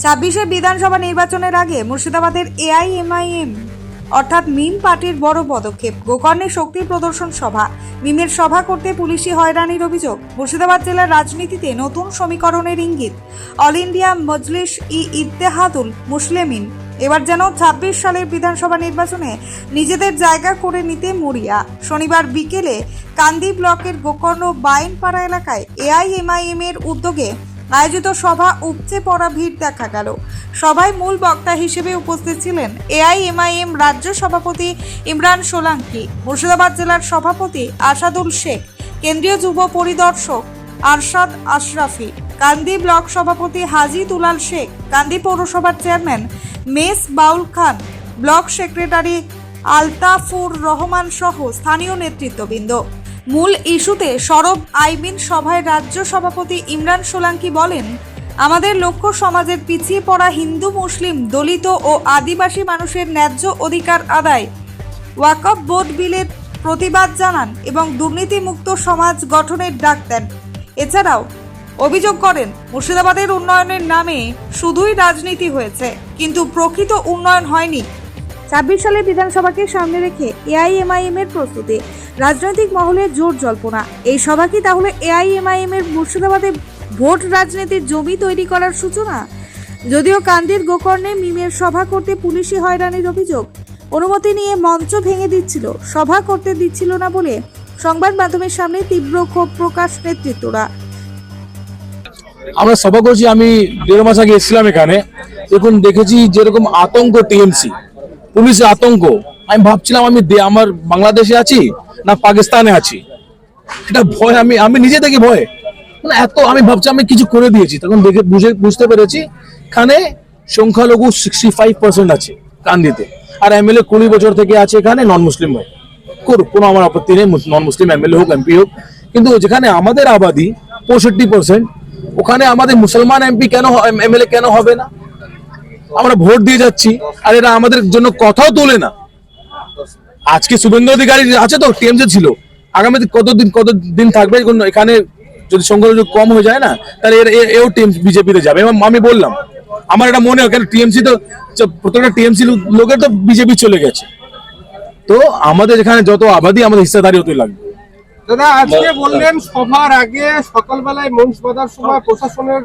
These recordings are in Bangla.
২৬শে বিধানসভা নির্বাচনের আগে মুর্শিদাবাদের এআইএমআইএম অর্থাৎ মিম পার্টির বড় পদক্ষেপ। গোকর্ণে শক্তি প্রদর্শন সভা। মিমের সভা করতে পুলিশি হয়রানির অভিযোগ। মুর্শিদাবাদ জেলার রাজনীতিতে নতুন সমীকরণের ইঙ্গিত। অল ইন্ডিয়া মজলিস ইত্তেহাদুল মুসলিমিন এবার যেন ২৬ সালের বিধানসভা নির্বাচনে নিজেদের জায়গা করে নিতে মরিয়া। শনিবার বিকেলে কান্দি ব্লকের গোকর্ণ বাইনপাড়া এলাকায় এআইএমআইএম এর উদ্যোগে আয়োজিত সভা উপচে পড়া ভিড় দেখা গেল। সভায় মূল বক্তা হিসেবে উপস্থিত ছিলেন এআইএমআইএম রাজ্য সভাপতি ইমরান সোলাঙ্কি, মুর্শিদাবাদ জেলার সভাপতি আসাদুল শেখ, কেন্দ্রীয় যুব পরিদর্শক আরশাদ আশরাফি, কান্দি ব্লক সভাপতি হাজি দুলাল শেখ, কান্দি পৌরসভার চেয়ারম্যান মেস বাউল খান, ব্লক সেক্রেটারি আলতাফুর রহমান সহ স্থানীয় নেতৃত্ববৃন্দ। মূল ইস্যুতে সরব আইবিন সভায় রাজ্য সভাপতি ইমরান সোলাঙ্কি বলেন, আমাদের লক্ষ্য সমাজের পিছিয়ে পড়া হিন্দু, মুসলিম, দলিত ও আদিবাসী মানুষের ন্যায্য অধিকার আদায়। ওয়াকফ বোর্ড বিলের প্রতিবাদ জানান এবং দুর্নীতিমুক্ত সমাজ গঠনের ডাক দেন। এছাড়াও অভিযোগ করেন, মুর্শিদাবাদের উন্নয়নের নামে শুধুই রাজনীতি হয়েছে, কিন্তু প্রকৃত উন্নয়ন হয়নি। ২৬ সালের বিধানসভাকে সামনে রেখে এআইএমআইএম এর প্রস্তুতি, রাজনৈতিক মহলে জোর জল্পনা। এই সভা কি তাহলে এআইএমআইএম এর মুর্শিদাবাদে ভোট রাজনীতির জমি তৈরি করার সূচনা? যদিও কান্দির গোকর্ণে মিমের সভা করতে পুলিশি হয়রানির অভিযোগ, অনুমতি নিয়ে মঞ্চ ভেঙে দিচ্ছিল, সভা করতে দিচ্ছিল না বলে সংবাদ মাধ্যমের সামনে তীব্র ক্ষোভ প্রকাশ নেতৃত্বরা। আমরা সভা করছি, আমি ১.৫ মাস আগে এসেছিলাম এখানে। এখন দেখেছি যেরকম আতঙ্ক টিএমসি, পুলিশের আতঙ্ক। আমি ভাবছিলাম আমি আমার বাংলাদেশে আছি না পাকিস্তানে আছি, এটা ভয়। আমি নিজে থেকে ভয়, মানে এত আমি ভাবছি আমি কিছু করে দিয়েছি। তখন দেখে বুঝতে পেরেছি এখানে সংখ্যালঘু 65% আছে কান্দিতে, আর এমএলএ 20 বছর থেকে আছে এখানে নন মুসলিম হয়। করুক, কোনো আমার আপত্তি নেই, নন মুসলিম এমএলএ হোক, এমপি হোক। কিন্তু যেখানে আমাদের আবাদি 65%, ওখানে আমাদের মুসলমান এমপি কেন, এমএলএ কেন হবে না? আমরা ভোট দিয়ে যাচ্ছি আর এরা আমাদের জন্য কথাও তোলে না। আজকে শুভেন্দু অধিকারী আছে তো টিএমসি ছিল, আগামীতে কতদিন থাকবে? এখানে যদি সংখ্যালঘু কম হয়ে যায় না, তাহলে এও বিজেপিতে যাবে। এবং আমি বললাম আমার এটা মনে হয়, কেন টিএমসি তো প্রত্যেকটা টিএমসি লোকের তো বিজেপি চলে গেছে, তো আমাদের এখানে যত আবাদি আমাদের হিস্সাদারি হতে লাগবে। দাদা, আজকে বললেন সভার আগে সকালবেলায় মঞ্চ বাঁধার সময় প্রশাসনের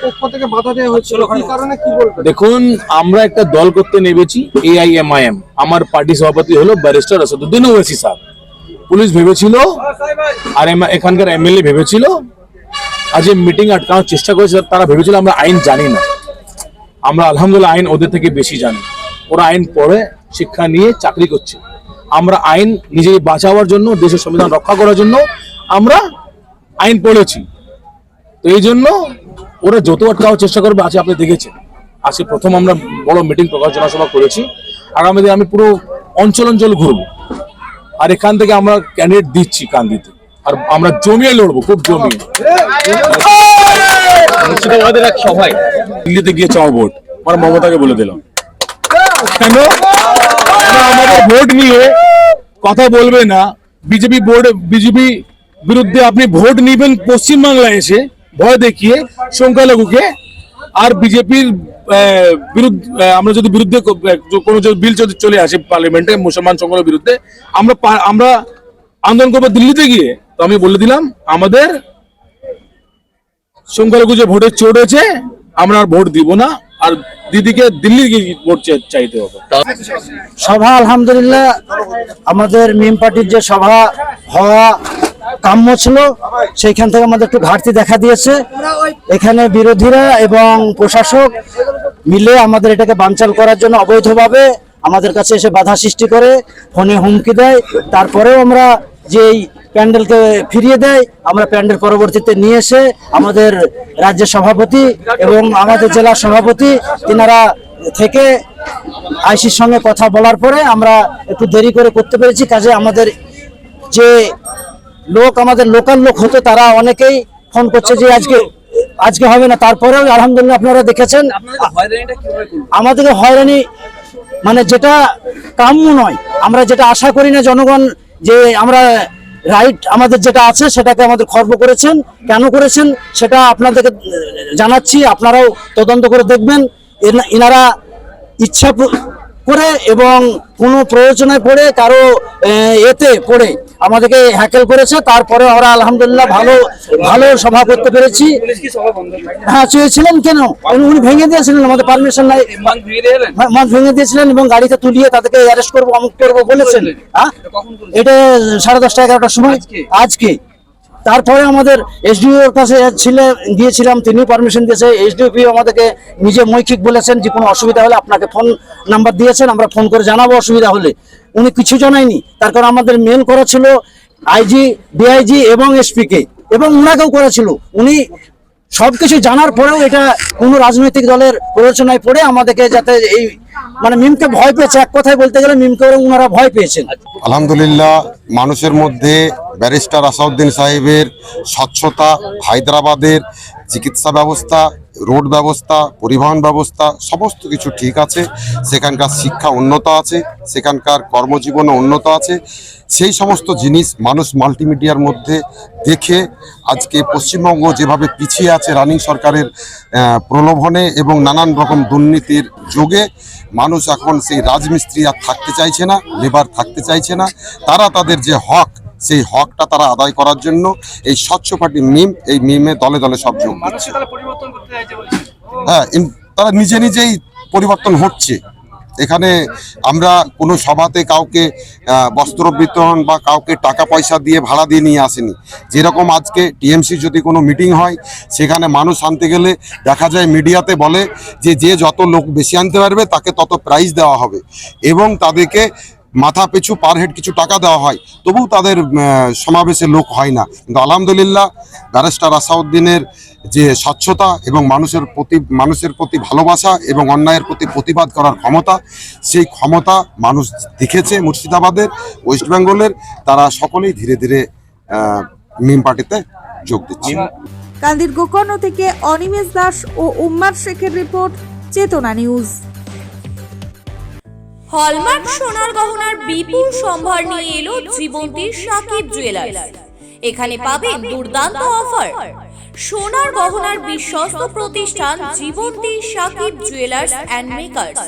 পক্ষ থেকে বাধা দেওয়া হচ্ছিল, কি কারণে, কি বলবেন? দেখুন, আমরা একটা দল করতে নেমেছি এআইএমআইএম। আমার পার্টি সভাপতি হলো ব্যারিস্টার আসাদুদ্দিন ওয়াইসি সাহেব। পুলিশ ভেবেছিল আর এখানকার এমএলএ ভেবেছিল আজ মিটিং আটকানোর চেষ্টা করেছে। তারা ভেবেছিল আমরা আইন জানি না। আমরা আলহামদুলিল্লাহ আইন ওদের থেকে বেশি জানি। ওরা আইন পড়ে, শিক্ষা নিয়ে চাকরি করছে। আমরা আইন নিজেকে বাঁচাবার জন্য, দেশের সংবিধান রক্ষা করার জন্য আমরা আইন পড়েছি। তো এই জন্য ওরা যত আটকাওয়ার চেষ্টা করবে। আজকে আপনি দেখেছেন, আজকে প্রথম আমরা বড় মিটিং প্রকাশনা সভা করেছি। আগামী দিনে আমি পুরো অঞ্চল ঘুরবো, আর এখান থেকে আমরা ক্যান্ডিডেট দিচ্ছি কান্দিতে, আর আমরা জমিয়ে লড়বো, খুব জমিয়ে। মুর্শিদাবাদের এক সভায় দিল্লিতে গিয়ে চাও ভোট, আমার মমতাকে বলে দিলাম, কেন আমাদের ভোট নিয়ে কথা বলবে না? বিজেপি বিরুদ্ধে আপনি ভোট নিবেন পশ্চিমবাংলায় এসে ভয় দেখিয়ে সংখ্যালঘুকে, আর বিজেপির বিরুদ্ধে আমরা যদি বিরুদ্ধে কোনো বিল যদি চলে আসে পার্লামেন্টে মুসলমান সংখ্যালঘুর বিরুদ্ধে, আমরা আন্দোলন করবো দিল্লিতে গিয়ে। তো আমি বলে দিলাম আমাদের সংখ্যালঘু যে ভোটের চোট হয়েছে, আমরা আর ভোট দিব না, আর দিদিকে দিল্লি গিয়ে ভোট চাইতে হবে। সভা আলহামদুলিল্লাহ আমাদের মিম পার্টির যে সভা হওয়া কাম্য ছিল, সেইখান থেকে আমাদের একটু ঘাটতি দেখা দিয়েছে। এখানে বিরোধীরা এবং প্রশাসক মিলে আমাদের এটাকে বানচাল করার জন্য অবৈধভাবে আমাদের কাছে এসে বাধা সৃষ্টি করে, ফোনে হুমকি দেয়। তারপরেও আমরা যেই প্যান্ডেলকে ফিরিয়ে দেয়, আমরা প্যান্ডেল পরবর্তীতে নিয়ে এসে আমাদের রাজ্যের সভাপতি এবং আমাদের জেলা সভাপতি তিনারা থেকে আইসির সঙ্গে কথা বলার পরে আমরা একটু দেরি করে করতে পেরেছি। কাজে আমাদের যে লোক, আমাদের লোকাল লোক হতো, তারা অনেকেই ফোন করছে যে আজকে হবে না। তারপরেও আলহামদুলিল্লাহ আপনারা দেখেছেন আমাদেরকে হয়রানি, মানে যেটা কাম্য নয়, আমরা যেটা আশা করি না জনগণ, যে আমরা রাইট আমাদের যেটা আছে সেটাকে আমাদের খর্ব করেছেন। কেন করেছেন সেটা আপনাদেরকে জানাচ্ছি, আপনারাও তদন্ত করে দেখবেন। এনারা ইচ্ছা করে এবং কোনো প্রয়োজনে পড়ে কারো এতে পড়ে আমাদেরকে হ্যাকেল করেছে। তারপরে আমরা আলহামদুলিল্লাহ ভালো সভা করতে পেরেছি। হ্যাঁ, চেয়েছিলেন কেন? উনি ভেঙে দিয়েছিলেন, আমাদের পারমিশন নাই, মঞ্চ ভেঙে দিয়েছিলেন এবং গাড়িতে তুলিয়ে তাদেরকে অ্যারেস্ট করবো, অমুক করবো বলেছেন। হ্যাঁ, এটা 10:30 11টার সময় আজকে। তারপরে আমাদের এসডিওর কাছে গিয়েছিলাম, তিনি পারমিশন দিয়েছে। এসডিওপি আমাদেরকে নিজে মৌখিক বলেছেন যে কোনো অসুবিধা হলে আপনাকে ফোন নাম্বার দিয়েছেন, আমরা ফোন করে জানাবো অসুবিধা হলে। উনি কিছু জানায়নি, তার কারণ আমাদের মেল করা ছিল আইজি, ডিআইজি এবং এসপিকে, এবং উনাকেও করেছিল। উনি সবকিছু জানার পরেও এটা কোনো রাজনৈতিক দলের প্ররোচনায় পড়ে আমাদেরকে যাতে এই মানে মিমকে ভয় পেয়েছে, এক কথায় বলতে গেলে মিমকে ওনারা ভয় পেয়েছেন। আলহামদুলিল্লাহ, মানুষের মধ্যে ব্যারিস্টার আসাউদ্দিন সাহেবের স্বচ্ছতা, হায়দ্রাবাদের চিকিৎসা ব্যবস্থা, রোড ব্যবস্থা, পরিবহন ব্যবস্থা সমস্ত কিছু ঠিক আছে। সেখানকার শিক্ষা উন্নত আছে, সেখানকার কর্মজীবনও উন্নত আছে। সেই সমস্ত জিনিস মানুষ মাল্টিমিডিয়ার মধ্যে দেখে আজকে পশ্চিমবঙ্গ যেভাবে পিছিয়ে আছে রানিং সরকারের প্রলোভনে এবং নানান রকম দুর্নীতির যোগে, মানুষ এখন সেই রাজমিস্ত্রি আর থাকতে চাইছে না, লেবার থাকতে চাইছে না। তারা তাদের যে হক, সেই হকটা তারা আদায় করার জন্য এই স্বচ্ছ পার্টি মিম, এই মিমে দলে দলে সব যোগ দিচ্ছে। হ্যাঁ, তারা নিজেই পরিবর্তন হচ্ছে। এখানে আমরা কোনো সভাতে কাউকে বস্ত্র বিতরণ বা কাউকে টাকা পয়সা দিয়ে ভাড়া দিয়ে নিয়ে আসেনি। যেরকম আজকে টিএমসি যদি কোনো মিটিং হয়, সেখানে মানুষ আনতে গেলে দেখা যায় মিডিয়াতে বলে যে যত লোক বেশি আনতে পারবে তাকে তত প্রাইজ দেওয়া হবে এবং তাদেরকে মাথা পিছু পার হেড কিছু টাকা দেওয়া হয়, তবুও তাদের সমাবেশে লোক হয় না। কিন্তু আলহামদুলিল্লাহ, ব্যারিস্টার আসাউদ্দিনের যে স্বচ্ছতা এবং মানুষের প্রতি ভালোবাসা এবং অন্যায়ের প্রতি প্রতিবাদ করার ক্ষমতা, সেই ক্ষমতা মানুষ দেখেছে মুর্শিদাবাদের, ওয়েস্ট বেঙ্গলের। তারা সকলেই ধীরে ধীরে মিম পার্টিতে যোগ দিচ্ছে। কান্দির গোকর্ণ থেকে অনিমেষ দাস ও উম্মার শেখের রিপোর্ট, চেতনা নিউজ। হলমার্ক সোনার গহনার বিপুল সম্ভার নিয়ে এলো জীবন্তীর সাকিব জুয়েলার্স। এখানে পাবেন দুর্দান্ত অফার। সোনার গহনার বিশ্বস্ত প্রতিষ্ঠান Jibanti Sakib jewellers and makers.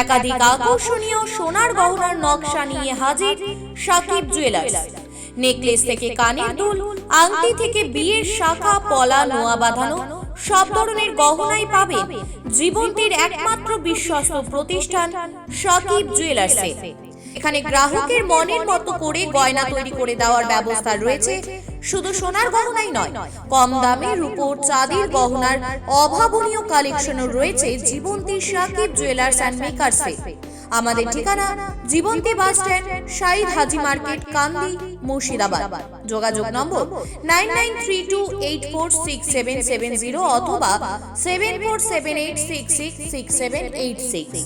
একাধিক আকর্ষণীয় সোনার গহনার নকশা নিয়ে হাজির সাকিব জুয়েলার্স। নেকলেস থেকে কানের দুল, আংটি থেকে বিয়ের শাখা, পলা, নোয়া বাঁধানো সব ধরনের গহনাই পাবেন জীবন্তীর একমাত্র বিশ্বস্ত প্রতিষ্ঠান সাকিব জুয়েলার্সে। এখানে গ্রাহকের মনের মতো করে গয়না তৈরি করে দেওয়ার ব্যবস্থা রয়েছে। শুধু সোনার গহনাই নয়, কম দামে রূপোর, চাঁদির গহনার অভাবনীয় কালেকশনও রয়েছে জীবন্তী সাকিব জুয়েলার্স অ্যান্ড মেকার্সে। আমাদের ঠিকানা জীবন্তী বাস স্ট্যান্ড, শাহিদ হাজি মার্কেট, কান্দি, মুর্শিদাবাদ। যোগাযোগ নম্বর 9932846770 অথবা 7478666786।